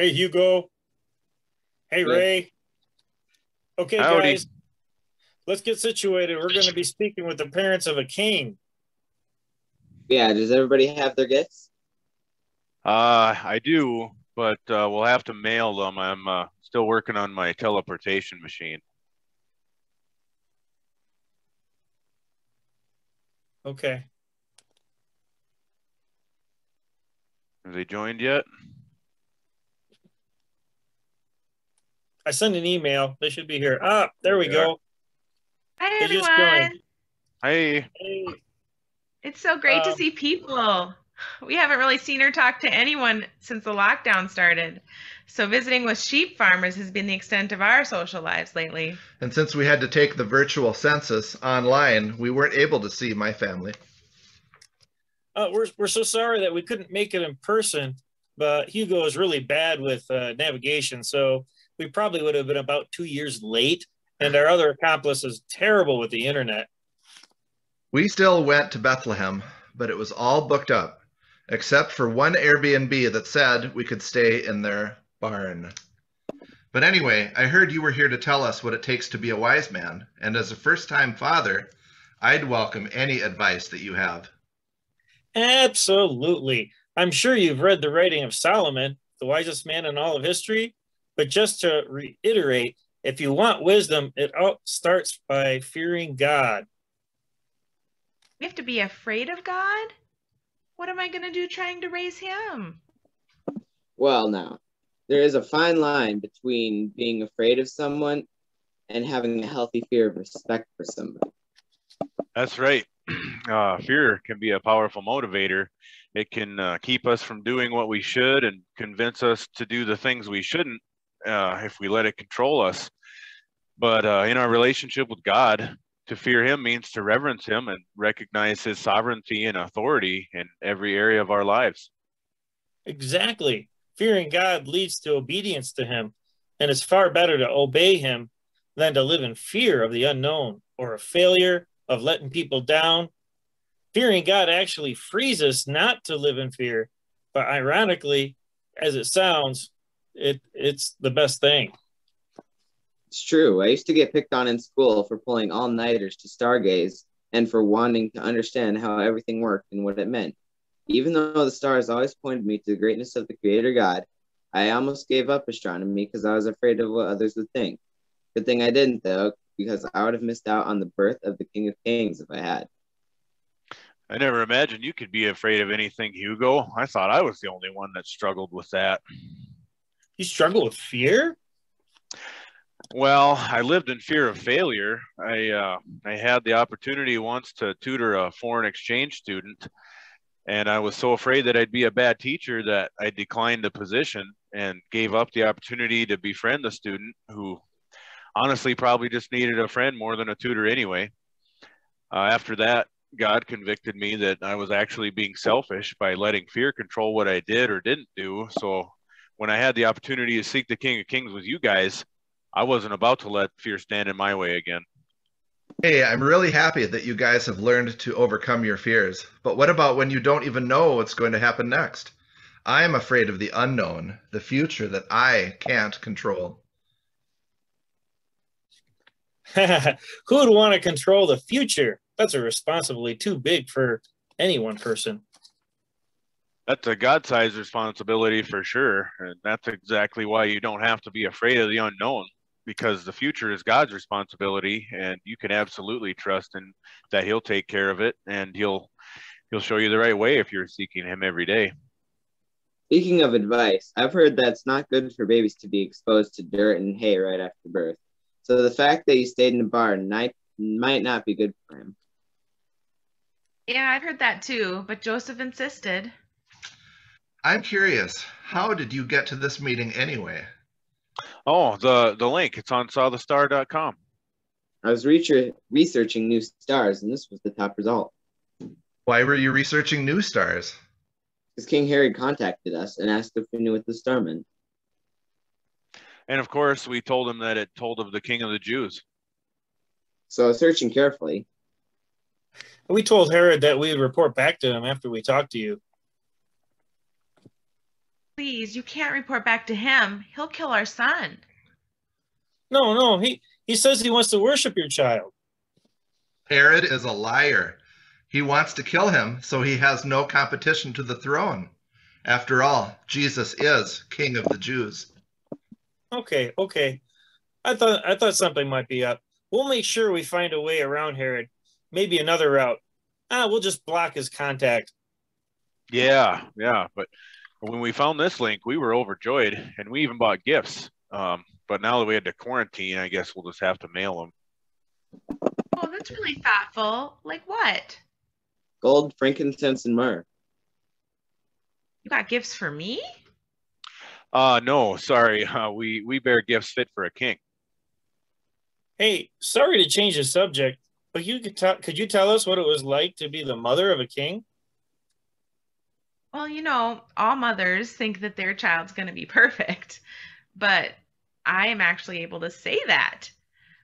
Hey, Hugo. Hey, Yes. Ray. Okay, Howdy. guys, let's get situated. We're going to be speaking with the parents of a king. Yeah, does everybody have their gifts? I do, but we'll have to mail them. I'm still working on my teleportation machine. Okay. Have they joined yet? I sent an email. They should be here. Ah, there There we they are. go. Hi, They just joined. everyone. Hey, Hey. It's so great to Um, see people. We haven't really seen or talked to anyone since the lockdown started. So, visiting with sheep farmers has been the extent of our social lives lately. And since we had to take the virtual census online, we weren't able to see my family. we're so sorry that we couldn't make it in person, but Hugo is really bad with navigation. So we probably would have been about 2 years late. And our other accomplice is terrible with the internet. We still went to Bethlehem, but it was all booked up, except for one Airbnb that said we could stay in their barn. But anyway, I heard you were here to tell us what it takes to be a wise man, and as a first-time father, I'd welcome any advice that you have. Absolutely. I'm sure you've read the writing of Solomon, the wisest man in all of history. But just to reiterate, if you want wisdom, it all starts by fearing God. We have to be afraid of God? What am I going to do trying to raise him? Well, now, there is a fine line between being afraid of someone and having a healthy fear of respect for somebody. that's right. Fear can be a powerful motivator. It can keep us from doing what we should and convince us to do the things we shouldn't if we let it control us. But in our relationship with God, to fear Him means to reverence Him and recognize His sovereignty and authority in every area of our lives. Exactly. Fearing God leads to obedience to Him, and it's far better to obey Him than to live in fear of the unknown or of failure, of letting people down. Fearing God actually frees us not to live in fear, but ironically, as it sounds, it's the best thing. It's true. I used to get picked on in school for pulling all-nighters to stargaze and for wanting to understand how everything worked and what it meant. Even though the stars always pointed me to the greatness of the Creator God, I almost gave up astronomy because I was afraid of what others would think. Good thing I didn't, though, because I would have missed out on the birth of the King of Kings if I had. I never imagined you could be afraid of anything, Hugo. I thought I was the only one that struggled with that. You struggle with fear? Well, I lived in fear of failure. I had the opportunity once to tutor a foreign exchange student, and I was so afraid that I'd be a bad teacher that I declined the position and gave up the opportunity to befriend the student who honestly probably just needed a friend more than a tutor anyway. After that, God convicted me that I was actually being selfish by letting fear control what I did or didn't do. So when I had the opportunity to seek the King of Kings with you guys, I wasn't about to let fear stand in my way again. Hey, I'm really happy that you guys have learned to overcome your fears. But what about when you don't even know what's going to happen next? I am afraid of the unknown, the future that I can't control. Who would want to control the future? That's a responsibility too big for any one person. That's a God-sized responsibility for sure. And that's exactly why you don't have to be afraid of the unknown, because the future is God's responsibility and you can absolutely trust in that He'll take care of it and He'll show you the right way if you're seeking Him every day. Speaking of advice, I've heard that it's not good for babies to be exposed to dirt and hay right after birth. So the fact that you stayed in the barn might not be good for him. Yeah, I've heard that too, but Joseph insisted. I'm curious, how did you get to this meeting anyway? Oh, the link, it's on sawthestar.com. I was researching new stars, and this was the top result. Why were you researching new stars? Because King Herod contacted us and asked if we knew what the star meant. And of course, we told him that it told of the King of the Jews. So I was searching carefully. We told Herod that we would report back to him after we talked to you. Please, you can't report back to him. He'll kill our son. No, he says he wants to worship your child. Herod is a liar. He wants to kill him so he has no competition to the throne. After all, Jesus is King of the Jews. Okay. I thought something might be up. We'll make sure we find a way around Herod. Maybe another route. We'll just block his contact. Yeah. But when we found this link, we were overjoyed, and we even bought gifts. But now that we had to quarantine, I guess we'll just have to mail them. Oh, that's really thoughtful. Like what? Gold, frankincense, and myrrh. You got gifts for me? No, sorry. We bear gifts fit for a king. Hey, sorry to change the subject, but could you tell us what it was like to be the mother of a king? Well, all mothers think that their child's going to be perfect, but I am actually able to say that.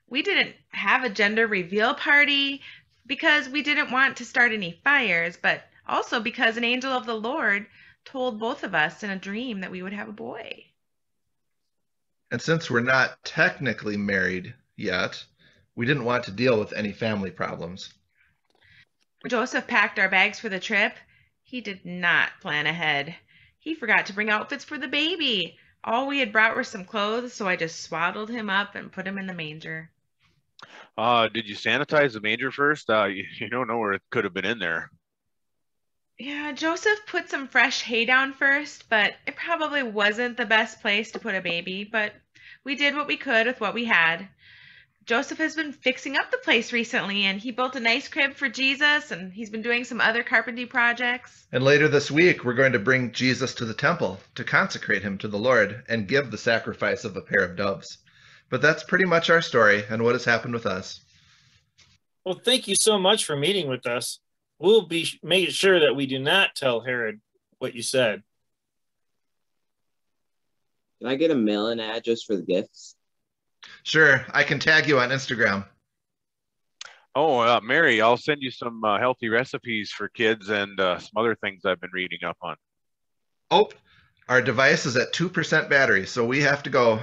We didn't have a gender reveal party because we didn't want to start any fires, but also because an angel of the Lord told both of us in a dream that we would have a boy. And since we're not technically married yet, we didn't want to deal with any family problems. Joseph packed our bags for the trip. He did not plan ahead. He forgot to bring outfits for the baby. All we had brought were some clothes, so I just swaddled him up and put him in the manger. Did you sanitize the manger first? You don't know where it could have been in there. Yeah, Joseph put some fresh hay down first, but it probably wasn't the best place to put a baby, but we did what we could with what we had. Joseph has been fixing up the place recently, and he built a nice crib for Jesus, and he's been doing some other carpentry projects. And later this week, we're going to bring Jesus to the temple to consecrate him to the Lord and give the sacrifice of a pair of doves. But that's pretty much our story and what has happened with us. Well, thank you so much for meeting with us. We'll be making sure that we do not tell Herod what you said. Can I get a mail-in address for the gifts? Sure, I can tag you on Instagram. Oh, Mary, I'll send you some healthy recipes for kids and some other things I've been reading up on. Oh, our device is at 2% battery, so we have to go.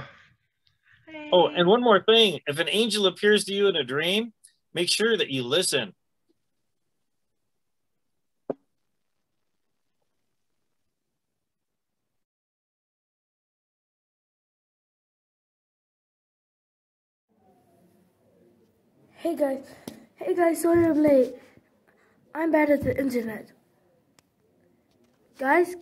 Hey. Oh, and one more thing. If an angel appears to you in a dream, make sure that you listen. Hey guys, sorry I'm late. I'm bad at the internet. Guys,